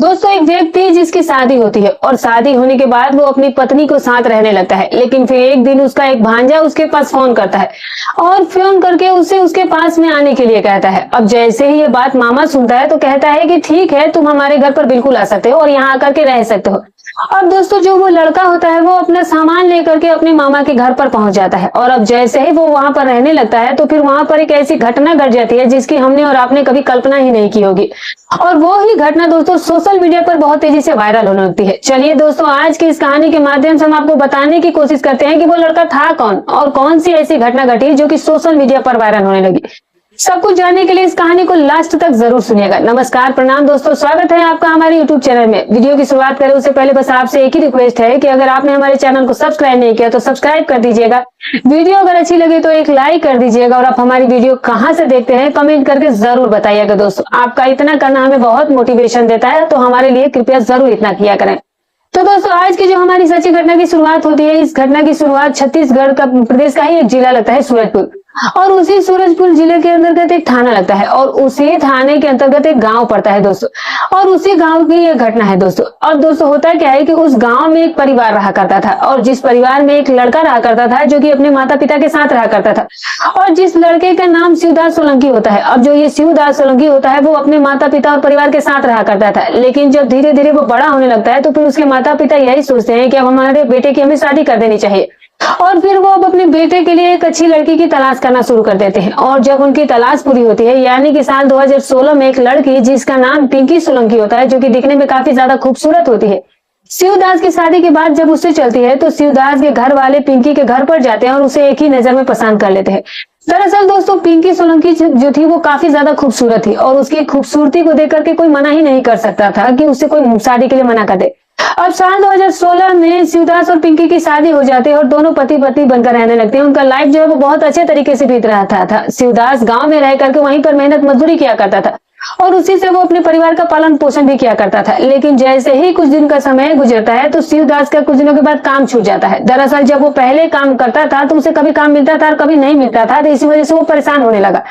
दोस्तों, एक व्यक्ति जिसकी शादी होती है और शादी होने के बाद वो अपनी पत्नी को साथ रहने लगता है, लेकिन फिर एक दिन उसका एक भांजा उसके पास फोन करता है और फोन करके उसे उसके पास में आने के लिए कहता है। अब जैसे ही ये बात मामा सुनता है तो कहता है कि ठीक है, तुम हमारे घर पर बिल्कुल आ सकते हो और यहाँ आकर के रह सकते हो। अब दोस्तों, जो वो लड़का होता है वो अपना सामान लेकर के अपने मामा के घर पर पहुंच जाता है और अब जैसे ही वो वहां पर रहने लगता है तो फिर वहां पर एक ऐसी घटना घट जाती है जिसकी हमने और आपने कभी कल्पना ही नहीं की होगी। और वो ही घटना दोस्तों सोशल मीडिया पर बहुत तेजी से वायरल होने लगती है। चलिए दोस्तों, आज की इस कहानी के माध्यम से हम आपको बताने की कोशिश करते हैं कि वो लड़का था कौन और कौन सी ऐसी घटना घटी जो कि सोशल मीडिया पर वायरल होने लगी। सब कुछ जानने के लिए इस कहानी को लास्ट तक जरूर सुनिएगा। नमस्कार, प्रणाम दोस्तों, स्वागत है आपका हमारे यूट्यूब चैनल में। वीडियो की शुरुआत करें उससे पहले बस आपसे एक ही रिक्वेस्ट है कि अगर आपने हमारे चैनल को सब्सक्राइब नहीं किया तो सब्सक्राइब कर दीजिएगा। वीडियो अगर अच्छी लगे तो एक लाइक कर दीजिएगा और आप हमारी वीडियो कहाँ से देखते हैं कमेंट करके जरूर बताइएगा। दोस्तों, आपका इतना करना हमें बहुत मोटिवेशन देता है, तो हमारे लिए कृपया जरूर इतना किया करें। तो दोस्तों, आज की जो हमारी सच्ची घटना की शुरुआत होती है, इस घटना की शुरुआत छत्तीसगढ़ का प्रदेश का ही एक जिला लगता है सूरजपुर, और उसी सूरजपुर जिले के अंतर्गत एक थाना लगता है और उसी थाने के अंतर्गत एक गांव पड़ता है दोस्तों। और उसी गांव की ये घटना है दोस्तों। और दोस्तों, होता क्या है कि उस गांव में एक परिवार रहा करता था और जिस परिवार में एक लड़का रहा करता था जो कि अपने माता पिता के साथ रहा करता था, और जिस लड़के का नाम शिवदास सोलंकी होता है। अब जो ये शिवदास सोलंकी होता है वो अपने माता पिता और परिवार के साथ रहा करता था, लेकिन जब धीरे धीरे वो बड़ा होने लगता है तो फिर उसके माता पिता यही सोचते हैं कि अब हमारे बेटे की हमें शादी कर देनी चाहिए, और फिर वो अब अपने बेटे के लिए एक अच्छी लड़की की तलाश करना शुरू कर देते हैं। और जब उनकी तलाश पूरी होती है, यानी कि साल 2016 में एक लड़की जिसका नाम पिंकी सोलंकी होता है, जो कि दिखने में काफी ज्यादा खूबसूरत होती है, शिवदास की शादी के बाद जब उससे चलती है तो शिवदास के घर वाले पिंकी के घर पर जाते हैं और उसे एक ही नजर में पसंद कर लेते हैं। दरअसल दोस्तों, पिंकी सोलंकी जो थी वो काफी ज्यादा खूबसूरत थी और उसकी खूबसूरती को देख करके कोई मना ही नहीं कर सकता था कि उससे कोई शादी के लिए मना कर दे। अब साल 2016 में शिवदास और पिंकी की शादी हो जाती है और दोनों पति पत्नी बनकर रहने लगते हैं। उनका लाइफ जो है वो बहुत अच्छे तरीके से बीत रहा था। शिवदास गांव में रह करके वहीं पर मेहनत मजदूरी किया करता था और उसी से वो अपने परिवार का पालन पोषण भी किया करता था। लेकिन जैसे ही कुछ दिन का समय गुजरता है तो शिवदास का कुछ दिनों के बाद काम छूट जाता है। दरअसल जब वो पहले काम करता था तो उसे कभी काम मिलता था और कभी नहीं मिलता था, तो इसी वजह से वो परेशान होने लगा।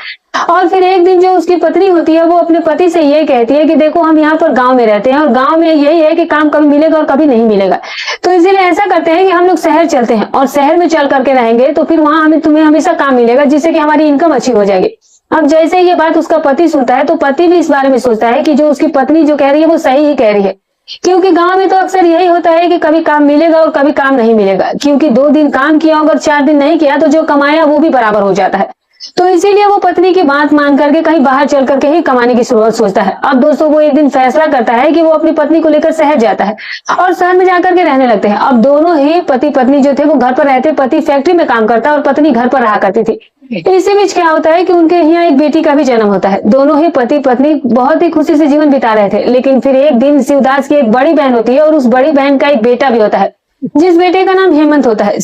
और फिर एक दिन जो उसकी पत्नी होती है वो अपने पति से ये कहती है कि देखो, हम यहाँ पर गांव में रहते हैं और गांव में यही है कि काम कभी मिलेगा और कभी नहीं मिलेगा, तो इसीलिए ऐसा करते हैं कि हम लोग शहर चलते हैं और शहर में चल करके रहेंगे तो फिर वहां तुम्हें हमेशा काम मिलेगा, जिससे कि हमारी इनकम अच्छी हो जाएगी। अब जैसे ये बात उसका पति सुनता है तो पति भी इस बारे में सोचता है कि जो उसकी पत्नी जो कह रही है वो सही ही कह रही है, क्योंकि गांव में तो अक्सर यही होता है कि कभी काम मिलेगा और कभी काम नहीं मिलेगा, क्योंकि 2 दिन काम किया अगर 4 दिन नहीं किया तो जो कमाया वो भी बराबर हो जाता है। तो इसीलिए वो पत्नी की बात मान करके कहीं बाहर चल करके ही कमाने की शुरुआत सोचता है। अब दोस्तों, वो एक दिन फैसला करता है कि वो अपनी पत्नी को लेकर शहर जाता है और शहर में जाकर के रहने लगते हैं। अब दोनों ही पति पत्नी जो थे वो घर पर रहते, पति फैक्ट्री में काम करता और पत्नी घर पर रहा करती थी। इसी बीच क्या होता है कि उनके यहाँ एक बेटी का भी जन्म होता है। दोनों ही पति पत्नी बहुत ही खुशी से जीवन बिता रहे थे, लेकिन फिर एक दिन शिवदास की एक बड़ी बहन होती है और उस बड़ी बहन का एक बेटा भी होता है, जिस बेटे का नाम हेमंत होता है।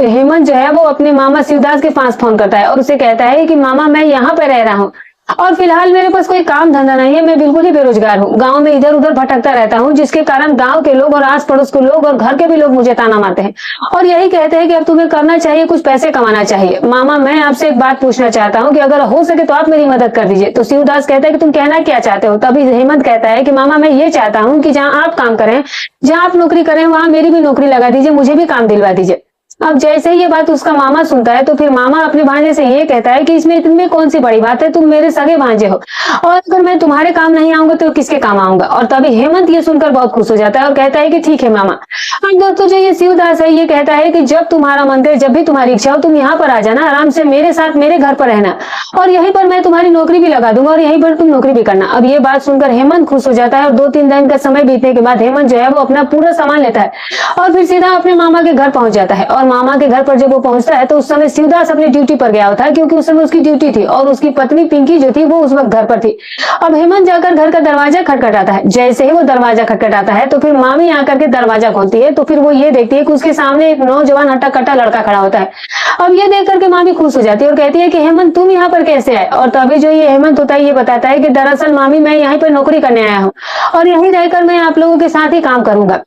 हेमंत जो है वो अपने मामा शिवदास के पास फोन करता है और उसे कहता है कि मामा, मैं यहाँ पे रह रहा हूँ और फिलहाल मेरे पास कोई काम धंधा नहीं है, मैं बिल्कुल ही बेरोजगार हूँ, गांव में इधर उधर भटकता रहता हूँ, जिसके कारण गांव के लोग और आस पड़ोस के लोग और घर के भी लोग मुझे ताना मारते हैं और यही कहते हैं कि अब तुम्हें करना चाहिए, कुछ पैसे कमाना चाहिए। मामा, मैं आपसे एक बात पूछना चाहता हूँ कि अगर हो सके तो आप मेरी मदद कर दीजिए। तो शिवदास कहता है कि तुम कहना क्या चाहते हो? तभी हेमंत कहता है कि मामा, मैं ये चाहता हूँ कि जहाँ आप काम करें, जहाँ आप नौकरी करें, वहां मेरी भी नौकरी लगा दीजिए, मुझे भी काम दिलवा दीजिए। अब जैसे ही ये बात उसका मामा सुनता है तो फिर मामा अपने भांजे से ये कहता है कि इसमें इतनी कौन सी बड़ी बात है, तुम मेरे सगे भांजे हो और अगर मैं तुम्हारे काम नहीं आऊंगा तो किसके काम आऊंगा। और तभी हेमंत ये सुनकर बहुत खुश हो जाता है और कहता है कि ठीक है मामा। अब दोस्तों, जो ये शिवदास है ये कहता है कि जब तुम्हारा मन करे, जब भी तुम्हारी इच्छा हो, तुम यहाँ पर आ जाना, आराम से मेरे साथ मेरे घर पर रहना और यहीं पर मैं तुम्हारी नौकरी भी लगा दूंगा और यहीं पर तुम नौकरी भी करना। अब ये बात सुनकर हेमंत खुश हो जाता है और 2-3 दिन का समय बीतने के बाद हेमंत जो है वो अपना पूरा सामान लेता है और फिर सीधा अपने मामा के घर पहुंच जाता है। और मामा के घर पर जब वो पहुंचता है तो उस समय शिवदास अपनी ड्यूटी पर गया होता है, क्योंकि उस समय उसकी ड्यूटी थी और उसकी पत्नी पिंकी जो थी वो उस वक्त घर पर थी। अब हेमंत जाकर घर का दरवाजा खटखटाता है। जैसे ही वो दरवाजा खटखटाता है तो फिर मामी आकर के दरवाजा खोलती है तो फिर वो ये देखती है कि उसके सामने एक नौजवान हट्टा कट्टा लड़का खड़ा होता है। अब ये देख करके मामी खुश हो जाती है और कहती है कि हेमंत, तुम यहाँ पर कैसे आए? और तभी जो ये हेमंत होता है ये बताता है कि दरअसल मामी, मैं यहाँ पर नौकरी करने आया हूँ और यहीं रहकर मैं आप लोगों के साथ ही काम करूंगा।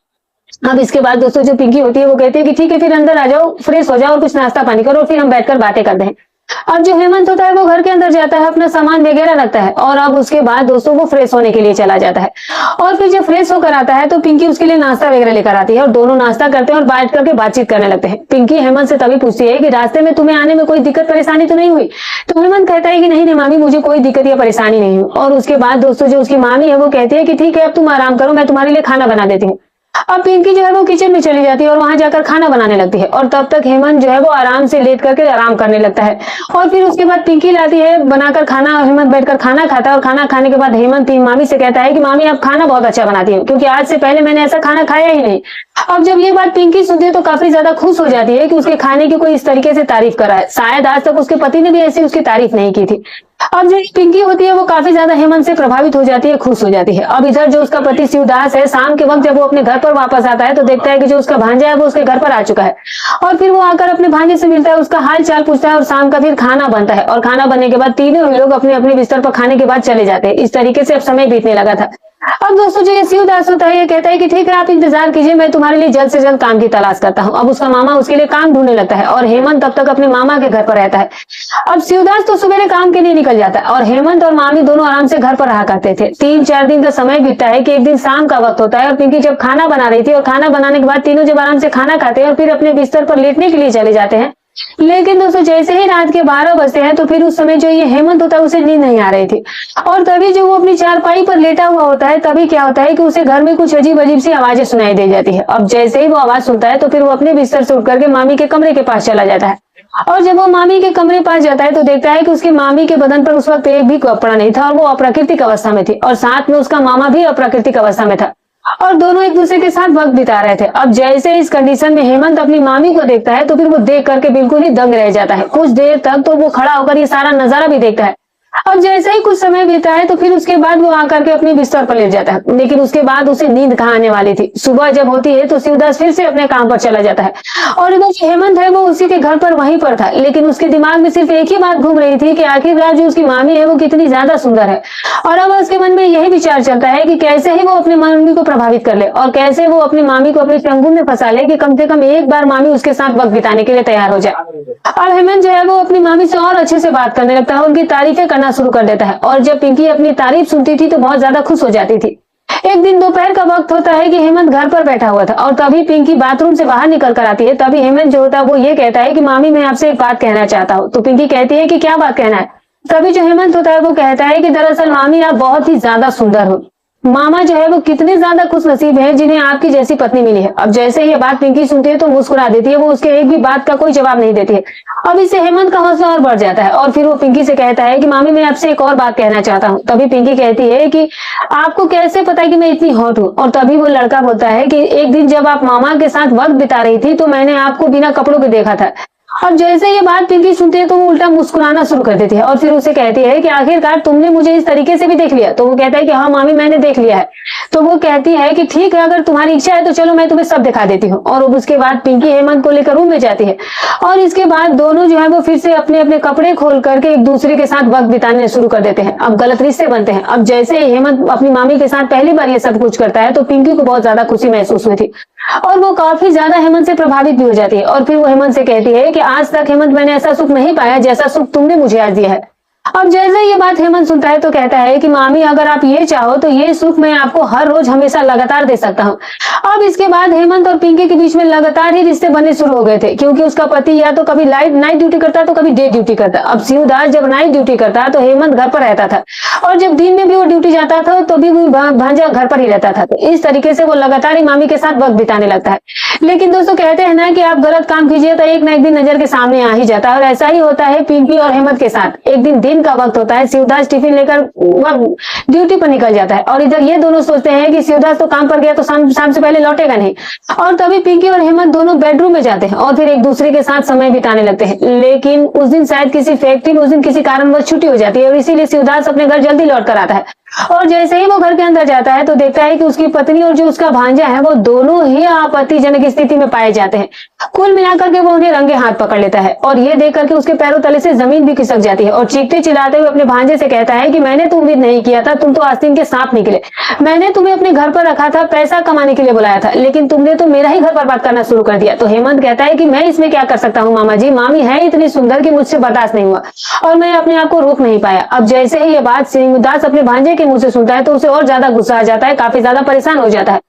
अब इसके बाद दोस्तों, जो पिंकी होती है वो कहती है कि ठीक है, फिर अंदर आ जाओ, फ्रेश हो जाओ और कुछ नाश्ता पानी करो और फिर हम बैठकर बातें करते हैं। अब जो हेमंत होता है वो घर के अंदर जाता है, अपना सामान वगैरह रखता है और अब उसके बाद दोस्तों वो फ्रेश होने के लिए चला जाता है। और फिर जब फ्रेश होकर आता है तो पिंकी उसके लिए नाश्ता वगैरह लेकर आती है और दोनों नाश्ता करते हैं और बैठ करके बातचीत करने लगते हैं। पिंकी हेमंत से तभी पूछती है कि रास्ते में तुम्हें आने में कोई दिक्कत परेशानी तो नहीं हुई? तो हेमंत कहता है कि नहीं नहीं मामी, मुझे कोई दिक्कत या परेशानी नहीं हुई। और उसके बाद दोस्तों जो उसकी मामी है वो कहती है कि ठीक है अब तुम आराम करो, मैं तुम्हारे लिए खाना बना देती हूँ। अब पिंकी जो है वो किचन में चली जाती है और वहां जाकर खाना बनाने लगती है और तब तक हेमंत जो है वो आराम से लेट करके आराम करने लगता है। और फिर उसके बाद पिंकी लाती है बनाकर खाना, हेमंत बैठकर खाना खाता है और खाना खाने के बाद हेमंत मामी से कहता है कि मामी आप खाना बहुत अच्छा बनाती है, क्योंकि आज से पहले मैंने ऐसा खाना खाया ही नहीं। अब जब ये बात पिंकी सुनती है तो काफी ज्यादा खुश हो जाती है कि उसके खाने की कोई इस तरीके से तारीफ कर रहा है। शायद आज तक उसके पति ने भी ऐसी उसकी तारीफ नहीं की थी। अब जो पिंकी होती है वो काफी ज्यादा हेमंत से प्रभावित हो जाती है, खुश हो जाती है। अब इधर जो उसका पति शिवदास है, शाम के वक्त जब वो अपने घर पर वापस आता है तो देखता है कि जो उसका भांजा है वो उसके घर पर आ चुका है। और फिर वो आकर अपने भांजे से मिलता है, उसका हाल चाल पूछता है और शाम का फिर खाना बनता है। और खाना बनने के बाद तीनों ही लोग अपने अपने बिस्तर पर खाने के बाद चले जाते हैं। इस तरीके से अब समय बीतने लगा था। अब दोस्तों जो ये शिवदास होता है ये कहता है कि ठीक है आप इंतजार कीजिए, मैं तुम्हारे लिए जल्द से जल्द काम की तलाश करता हूँ। अब उसका मामा उसके लिए काम ढूंढने लगता है और हेमंत तब तक अपने मामा के घर पर रहता है। अब शिवदास तो सवेरे काम के लिए निकल जाता है और हेमंत और मामी दोनों आराम से घर पर रहा करते थे। 3-4 दिन का समय बीतता है कि एक दिन शाम का वक्त होता है और पिंकी जब खाना बना रही थी और खाना बनाने के बाद तीनों जब आराम से खाना खाते हैं और फिर अपने बिस्तर पर लेटने के लिए चले जाते हैं। लेकिन दोस्तों जैसे ही रात के 12 बजते हैं तो फिर उस समय जो ये हेमंत होता है उसे नींद नहीं आ रही थी और तभी जो वो अपनी चारपाई पर लेटा हुआ होता है तभी क्या होता है कि उसे घर में कुछ अजीब अजीब सी आवाजें सुनाई दे जाती है। अब जैसे ही वो आवाज सुनता है तो फिर वो अपने बिस्तर से उठ करके मामी के कमरे के पास चला जाता है। और जब वो मामी के कमरे पास जाता है तो देखता है कि उसकी मामी के बदन पर उस वक्त एक भी कपड़ा नहीं था और वो अप्राकृतिक अवस्था में थी और साथ में उसका मामा भी अप्राकृतिक अवस्था में था और दोनों एक दूसरे के साथ वक्त बिता रहे थे। अब जैसे इस कंडीशन में हेमंत अपनी मामी को देखता है तो फिर वो देख करके बिल्कुल ही दंग रह जाता है। कुछ देर तक तो वो खड़ा होकर ये सारा नजारा भी देखता है। अब जैसे ही कुछ समय बीता है तो फिर उसके बाद वो आकर के अपने बिस्तर पर लेट जाता है, लेकिन उसके बाद उसे नींद कहाँ आने वाली थी। सुबह जब होती है तो शिवदास फिर से अपने काम पर चला जाता है और इधर जो हेमंत है वो उसी के घर पर वहीं पर था, लेकिन उसके दिमाग में सिर्फ एक ही बात घूम रही थी कि आखिरकार जो उसकी मामी है वो कितनी ज्यादा सुंदर है। और अब उसके मन में यही विचार चलता है कि कैसे ही वो अपनी मामी को प्रभावित कर ले और कैसे वो अपनी मामी को अपने चंगुल में फंसा ले कि कम से कम एक बार मामी उसके साथ वक्त बिताने के लिए तैयार हो जाए। और हेमंत जो है वो अपनी मामी से और अच्छे से बात करने लगता है, उनकी तारीफें करना शुरू कर देता है और जब पिंकी अपनी तारीफ सुनती थी तो बहुत ज्यादा खुश हो जाती थी। एक दिन दोपहर का वक्त होता है कि हेमंत घर पर बैठा हुआ था और तभी पिंकी बाथरूम से बाहर निकल कर आती है। तभी हेमंत जो होता है वो ये कहता है कि मामी मैं आपसे एक बात कहना चाहता हूँ। तो पिंकी कहती है कि क्या बात कहना है? तभी जो हेमंत होता है वो कहता है कि दरअसल मामी आप बहुत ही ज्यादा सुंदर हो। मामा जो है वो कितने ज्यादा खुश नसीब है जिन्हें आपकी जैसी पत्नी मिली है। अब जैसे ये बात पिंकी सुनती है तो मुस्कुरा देती है, वो उसके एक भी बात का कोई जवाब नहीं देती है। अब इससे हेमंत का हौसला और बढ़ जाता है और फिर वो पिंकी से कहता है कि मामी मैं आपसे एक और बात कहना चाहता हूँ। तभी पिंकी कहती है कि आपको कैसे पता है कि मैं इतनी हॉट हूँ? और तभी वो लड़का बोलता है कि एक दिन जब आप मामा के साथ वक्त बिता रही थी तो मैंने आपको बिना कपड़ों के देखा था। अब जैसे ये बात पिंकी सुनती है तो वो उल्टा मुस्कुराना शुरू कर देती है और फिर उसे कहती है कि आखिरकार तुमने मुझे इस तरीके से भी देख लिया? तो वो कहता है कि हाँ मामी मैंने देख लिया है। तो वो कहती है कि ठीक है अगर तुम्हारी इच्छा है तो चलो मैं तुम्हें सब दिखा देती हूँ। और उसके बाद पिंकी हेमंत को लेकर रूम में जाती है और इसके बाद दोनों जो है वो फिर से अपने अपने कपड़े खोल करके एक दूसरे के साथ वक्त बिताने शुरू कर देते हैं। अब गलत रिश्ते बनते हैं। अब जैसे हेमंत अपनी मामी के साथ पहली बार ये सब कुछ करता है तो पिंकी को बहुत ज्यादा खुशी महसूस हुई थी और वो काफी ज्यादा हेमंत से प्रभावित भी हो जाती है और फिर वो हेमंत से कहती है कि आज तक हेमंत मैंने ऐसा सुख नहीं पाया जैसा सुख तुमने मुझे आज दिया है। अब जैसे ये बात हेमंत सुनता है तो कहता है कि मामी अगर आप ये चाहो तो ये सुख मैं आपको हर रोज हमेशा लगातार दे सकता हूँ। अब इसके बाद हेमंत और पिंकी के बीच में लगातार ही रिश्ते बनने शुरू हो गए थे, क्योंकि उसका पति या तो कभी नाइट ड्यूटी करता तो कभी डे ड्यूटी करता। अब शिवदास जब नाइट ड्यूटी करता तो हेमंत घर पर रहता था और जब दिन में भी वो ड्यूटी जाता था तो भी वो भांजा घर पर ही रहता था। तो इस तरीके से वो लगातार ही मामी के साथ वक्त बिताने लगता है। लेकिन दोस्तों कहते हैं ना कि आप गलत काम कीजिए तो एक ना एक दिन नजर के सामने आ ही जाता है और ऐसा ही होता है पिंकी और हेमंत के साथ। एक दिन का वक्त होता है, शिवदास टिफिन लेकर ड्यूटी पर निकल जाता है और इधर ये दोनों सोचते हैं कि शिवदास तो काम पर गया तो शाम से पहले लौटेगा नहीं। और तभी पिंकी और हेमंत दोनों बेडरूम में जाते हैं और फिर एक दूसरे के साथ समय बिताने लगते हैं। लेकिन उस दिन शायद किसी फैक्ट्री में उस दिन किसी कारणवश छुट्टी हो जाती है और इसीलिए शिवदास अपने घर जल्दी लौट कर आता है। और जैसे ही वो घर के अंदर जाता है तो देखता है कि उसकी पत्नी और जो उसका भांजा है वो दोनों ही आपत्तिजनक स्थिति में पाए जाते हैं। कुल मिलाकर के वो उन्हें रंगे हाथ पकड़ लेता है और ये देख करके उसके पैरों तले से जमीन भी खिसक जाती है और चीखते चिल्लाते हुए अपने भांजे से कहता है कि मैंने तो उम्मीद नहीं किया था, तुम तो आस्तीन के सांप निकले। मैंने तुम्हें अपने घर पर रखा था, पैसा कमाने के लिए बुलाया था, लेकिन तुमने तो मेरा ही घर बर्बाद करना शुरू कर दिया। तो हेमंत कहता है कि मैं इसमें क्या कर सकता हूँ मामा जी, मामी है इतनी सुंदर कि मुझसे बर्दाश्त नहीं हुआ और मैं अपने आप को रोक नहीं पाया। अब जैसे ही ये बात श्रीनिवास अपने भांजे के मुंह से सुनता है तो उसे और ज्यादा गुस्सा आ जाता है, काफी ज्यादा परेशान हो जाता है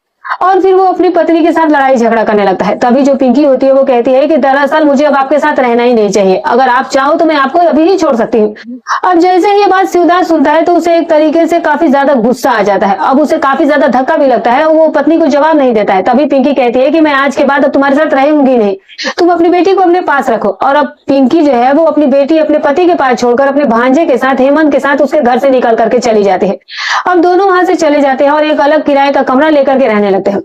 और फिर वो अपनी पत्नी के साथ लड़ाई झगड़ा करने लगता है। तभी जो पिंकी होती है वो कहती है कि दरअसल मुझे अब आपके साथ रहना ही नहीं चाहिए, अगर आप चाहो तो मैं आपको अभी ही छोड़ सकती हूँ। अब जैसे ही ये बात शिवदास सुनता है तो उसे एक तरीके से काफी ज्यादा गुस्सा आ जाता है। अब उसे काफी ज्यादा धक्का भी लगता है और वो पत्नी को जवाब नहीं देता है। तभी पिंकी कहती है कि मैं आज के बाद अब तुम्हारे साथ रहूंगी नहीं, तुम अपनी बेटी को अपने पास रखो। और अब पिंकी जो है वो अपनी बेटी अपने पति के पास छोड़कर अपने भांजे के साथ हेमंत के साथ उसके घर से निकल करके चली जाती है। अब दोनों वहां से चले जाते हैं और एक अलग किराए का कमरा लेकर के रहने लगते हैं।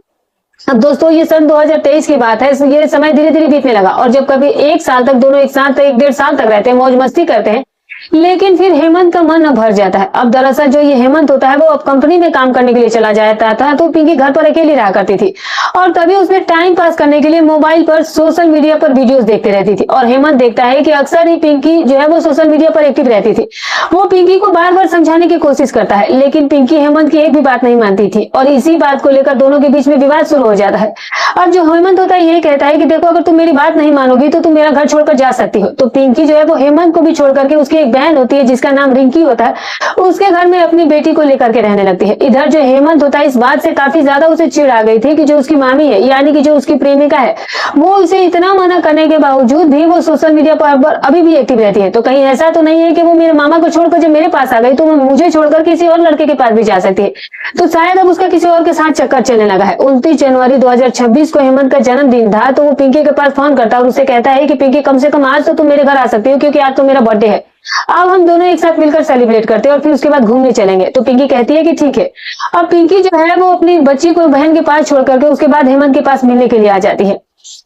अब दोस्तों ये सन 2023 की बात है, ये समय धीरे धीरे बीतने लगा और जब कभी एक साल तक दोनों एक साथ 1-1.5 साल तक रहते हैं, मौज मस्ती करते हैं, लेकिन फिर हेमंत का मन अब भर जाता है। अब दरअसल जो ये हेमंत होता है वो अब कंपनी में काम करने के लिए चला जाता था, तो पिंकी घर पर अकेली रहा करती थी और तभी उसने टाइम पास करने के लिए मोबाइल पर सोशल मीडिया पर वीडियोस देखते रहती थी। और हेमंत देखता है कि अक्सर ही पिंकी जो है वो सोशल मीडिया पर एक्टिव रहती थी। वो पिंकी को बार बार समझाने की कोशिश करता है, लेकिन पिंकी हेमंत की एक भी बात नहीं मानती थी और इसी बात को लेकर दोनों के बीच में विवाद शुरू हो जाता है। अब जो हेमंत होता है ये कहता है कि देखो अगर तुम मेरी बात नहीं मानोगी तो तुम मेरा घर छोड़कर जा सकती हो। तो पिंकी जो है वो हेमंत को भी छोड़ करके उसकी एक बहन होती है जिसका नाम रिंकी होता है, उसके घर में अपनी बेटी को लेकर के रहने लगती है। इधर जो हेमंत होता है इस बात से काफी ज्यादा उसे चिढ़ आ गई थी कि जो उसकी मामी है यानी कि जो उसकी प्रेमिका है वो उसे इतना मना करने के बावजूद भी वो सोशल मीडिया पर अभी भी एक्टिव रहती है। तो कहीं ऐसा तो नहीं है कि वो मेरे मामा को छोड़कर जब मेरे पास आ गई तो वो मुझे छोड़कर किसी और लड़के के पास भी जा सकती है। तो शायद अब उसका किसी और के साथ चक्कर चलने लगा है। 29 जनवरी 2026 को हेमंत का जन्मदिन था, तो वो पिंकी के पास फोन करता है और उसे कहता है कि पिंकी कम से कम आज तो तुम मेरे घर आ सकती हो क्योंकि आज तो मेरा बर्थडे है, अब हम दोनों एक साथ मिलकर सेलिब्रेट करते हैं और फिर उसके बाद घूमने चलेंगे। तो पिंकी कहती है कि ठीक है। अब पिंकी जो है वो अपनी बच्ची को बहन के पास छोड़ करके उसके बाद हेमंत के पास मिलने के लिए आ जाती है।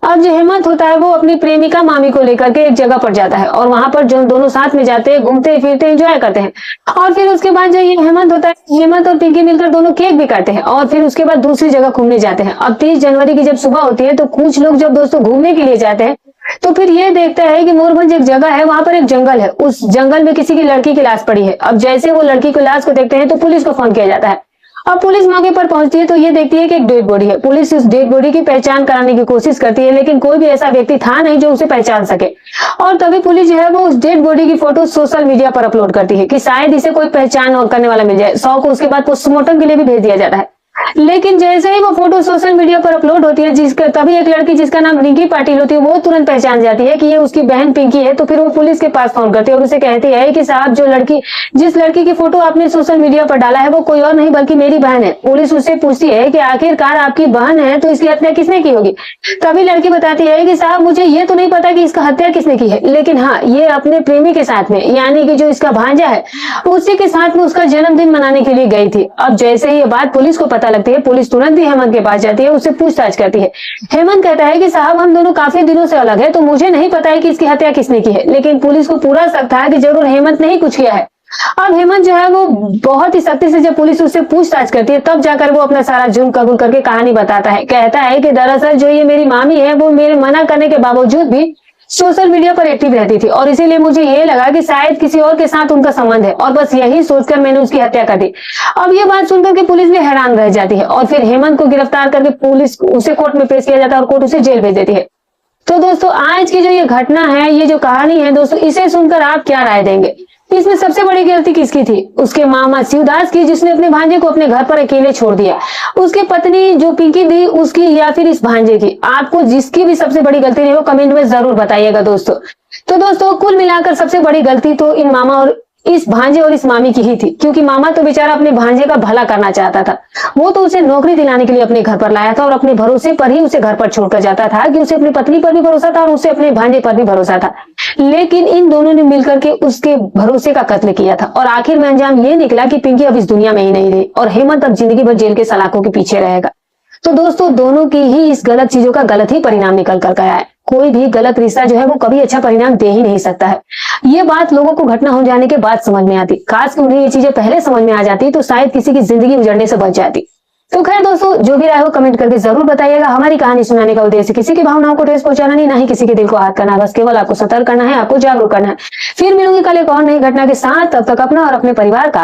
अब जो हेमंत होता है वो अपनी प्रेमिका मामी को लेकर के एक जगह पर जाता है और वहां पर जो दोनों साथ में जाते हैं, घूमते फिरते एंजॉय करते हैं और फिर उसके बाद जो ये हेमंत होता है, हेमंत और पिंकी मिलकर दोनों केक भी काटते हैं और फिर उसके बाद दूसरी जगह घूमने जाते हैं। अब 30 जनवरी की जब सुबह होती है तो कुछ लोग जब दोस्तों घूमने के लिए जाते हैं तो फिर ये देखते हैं कि मोरभंज एक जगह है, वहां पर एक जंगल है, उस जंगल में किसी की लड़की की लाश पड़ी है। अब जैसे वो लड़की को लाश को देखते हैं तो पुलिस को फोन किया जाता है। अब पुलिस मौके पर पहुंचती है तो ये देखती है कि एक डेड बॉडी है। पुलिस उस डेड बॉडी की पहचान कराने की कोशिश करती है, लेकिन कोई भी ऐसा व्यक्ति था नहीं जो उसे पहचान सके। और तभी पुलिस जो है वो उस डेड बॉडी की फोटो सोशल मीडिया पर अपलोड करती है कि शायद इसे कोई पहचान करने वाला मिल जाए। 100 को उसके बाद पोस्टमार्टम के लिए भी भेज दिया जाता है। लेकिन जैसे ही वो फोटो सोशल मीडिया पर अपलोड होती है जिसका तभी एक लड़की जिसका नाम रिंकी पाटिल होती है वो तुरंत पहचान जाती है कि ये उसकी बहन पिंकी है। तो फिर वो पुलिस के पास फोन करती है और उसे कहती है कि साहब जिस लड़की की फोटो आपने सोशल मीडिया पर डाला है वो कोई और नहीं बल्कि मेरी बहन है। पुलिस उससे पूछती है कि आखिरकार आपकी बहन है तो इसकी हत्या किसने की होगी। तभी लड़की बताती है कि साहब मुझे ये तो नहीं पता कि इसका हत्या किसने की है, लेकिन हाँ ये अपने प्रेमी के साथ में यानी कि जो इसका भांजा है उसी के साथ में उसका जन्मदिन मनाने के लिए गई थी। अब जैसे ही ये बात पुलिस को पता लगती है पुलिस तुरंत ही हेमंत के पास जाती है, उससे पूछताछ करती है। हेमंत कहता है कि साहब हम दोनों काफी दिनों से अलग है तो मुझे नहीं पता है कि इसकी हत्या किसने की है, लेकिन पुलिस को पूरा शक था कि जरूर हेमंत ने ही कुछ किया है। अब हेमंत जो है वो बहुत ही सख्ती से जब पुलिस उससे पूछताछ करती है तब जाकर वो अपना सारा जुर्म कबूल करके कहानी बताता है। कहता है कि दरअसल जो ये मेरी मामी है वो मेरे मना करने के बावजूद भी सोशल मीडिया पर एक्टिव रहती थी और इसीलिए मुझे ये लगा कि शायद किसी और के साथ उनका संबंध है और बस यही सोचकर मैंने उसकी हत्या कर दी। अब ये बात सुनकर के पुलिस भी हैरान रह जाती है और फिर हेमंत को गिरफ्तार करके पुलिस उसे कोर्ट में पेश किया जाता है और कोर्ट उसे जेल भेज देती है। तो दोस्तों आज की जो ये घटना है, ये जो कहानी है दोस्तों, इसे सुनकर आप क्या राय देंगे? इसमें सबसे बड़ी गलती किसकी थी? उसके मामा शिवदास की जिसने अपने भांजे को अपने घर पर अकेले छोड़ दिया, उसके पत्नी जो पिंकी थी उसकी, या फिर इस भांजे की? आपको जिसकी भी सबसे बड़ी गलती रही हो कमेंट में जरूर बताइएगा दोस्तों। तो दोस्तों कुल मिलाकर सबसे बड़ी गलती तो इन मामा और इस भांजे और इस मामी की ही थी, क्योंकि मामा तो बेचारा अपने भांजे का भला करना चाहता था। वो तो उसे नौकरी दिलाने के लिए अपने घर पर लाया था और अपने भरोसे पर ही उसे घर पर छोड़कर जाता था कि उसे अपनी पत्नी पर भी भरोसा था और उसे अपने भांजे पर भी भरोसा था। लेकिन इन दोनों ने मिलकर के उसके भरोसे का कत्ल किया था और आखिर में अंजाम ये निकला कि पिंकी अब इस दुनिया में ही नहीं रही और हेमंत अब जिंदगी भर जेल के सलाखों के पीछे रहेगा। तो दोस्तों दोनों की ही इस गलत चीजों का गलत ही परिणाम निकल कर गया है। कोई भी गलत रिश्ता जो है वो कभी अच्छा परिणाम दे ही नहीं सकता है। ये बात लोगों को घटना हो जाने के बाद समझ में आती। काश कि उन्हें ये चीजें पहले समझ में आ जाती तो शायद किसी की जिंदगी उजड़ने से बच जाती। तो खैर दोस्तों, जो भी राय हो कमेंट करके जरूर बताइएगा। हमारी कहानी सुनाने का उद्देश्य किसी की भावनाओं को ठेस पहुंचाना नहीं, ना ही किसी के दिल को आहत करना, बस केवल आपको सतर्क करना है, आपको जागरूक करना है। फिर मिलूंगी कल एक और नई घटना के साथ। तब तक अपना और अपने परिवार का